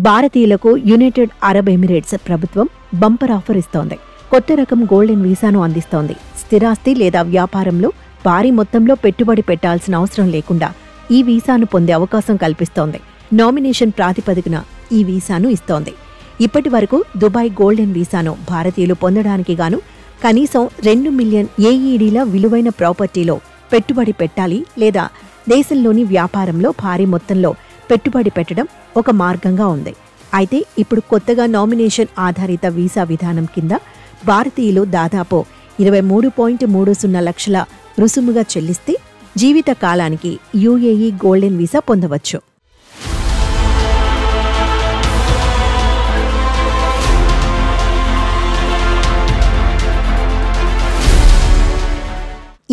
భారతీయులకు United Arab Emirates ప్రభుత్వం bumper offer ఇస్తోంది. కొత్త రకం గోల్డెన్ వీసాను అందిస్తోంది. స్థిరాస్తి లేదా వ్యాపారంలో భారీ మొత్తంలో పెట్టుబడి పెట్టాల్సిన అవసరం లేకుండా ఈ వీసాను పొందే అవకాశం కల్పిస్తోంది. నామినేషన్ ప్రాతిపదికన ఈ వీసాను ఇస్తోంది. ఇప్పటి వరకు దుబాయ్ గోల్డెన్ వీసాను భారతీయులు పొందడానికి గాను కనీసం 2 మిలియన్ ఏఈడీల విలువైన ప్రాపర్టీలో పెట్టుబడి పెట్టాలి లేదా దేశంలోని వ్యాపారంలో భారీ మొత్తంలో పెట్టుబడి పెట్టడం ఒక మార్గంగా ఉంది. అయితే ఇప్పుడు కొత్తగా నామినేషన్ ఆధారిత వీసా విధానం కింద భారతీయులు దాదాపు 23.30 లక్షల రుసుముగా చెల్లిస్తే జీవిత కాలానికి యుఏఈ గోల్డెన్ వీసా పొందవచ్చు.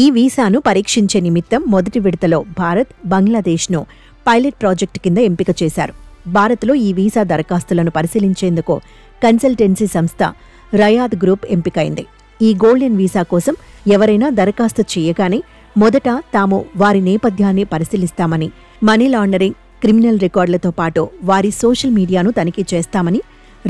ఈ వీసాను పరీక్షించే నిమిత్తం మొదటి విడతలో భారత్, బంగ్లాదేశ్ను పైలట్ ప్రాజెక్టు కింద ఎంపిక చేశారు. భారత్లో ఈ వీసా దరఖాస్తులను పరిశీలించేందుకు కన్సల్టెన్సీ సంస్థ రయాద్ గ్రూప్ ఎంపికైంది. ఈ గోల్డెన్ వీసా కోసం ఎవరైనా దరఖాస్తు చేయగానే మొదట తాము వారి నేపథ్యాన్ని పరిశీలిస్తామని, మనీ లాండరింగ్, క్రిమినల్ రికార్డులతో పాటు వారి సోషల్ మీడియాను తనిఖీ చేస్తామని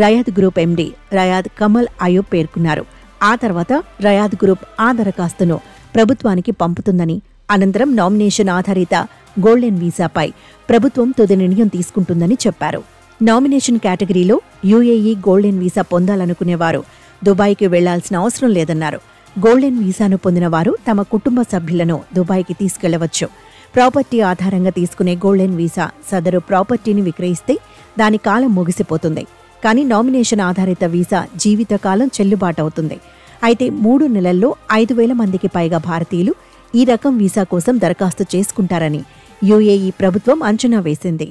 రయాద్ గ్రూప్ ఎండీ రయాద్ కమల్ అయూబ్ పేర్కొన్నారు. ఆ తర్వాత రయాద్ గ్రూప్ ఆ దరఖాస్తును ప్రభుత్వానికి పంపుతుందని, అనంతరం నామినేషన్ ఆధారిత గోల్డెన్ వీసాపై ప్రభుత్వం తుది నిర్ణయం తీసుకుంటుందని చెప్పారు. నామినేషన్ కేటగిరీలో యుఏఈ గోల్డెన్ వీసా పొందాలనుకునేవారు దుబాయ్కి వెళ్లాల్సిన అవసరం లేదన్నారు. గోల్డెన్ వీసాను పొందిన వారు తమ కుటుంబ సభ్యులను దుబాయ్కి తీసుకెళ్లవచ్చు. ప్రాపర్టీ ఆధారంగా తీసుకునే గోల్డెన్ వీసా సదరు ప్రాపర్టీని విక్రయిస్తే దాని కాలం ముగిసిపోతుంది. కానీ నామినేషన్ ఆధారిత వీసా జీవితకాలం చెల్లుబాటవుతుంది. అయితే 3 నెలల్లో 5,000 మందికి పైగా భారతీయులు ఈ రకం వీసా కోసం దరఖాస్తు చేసుకుంటారని యుఏఈ ప్రభుత్వం అంచనా వేసింది.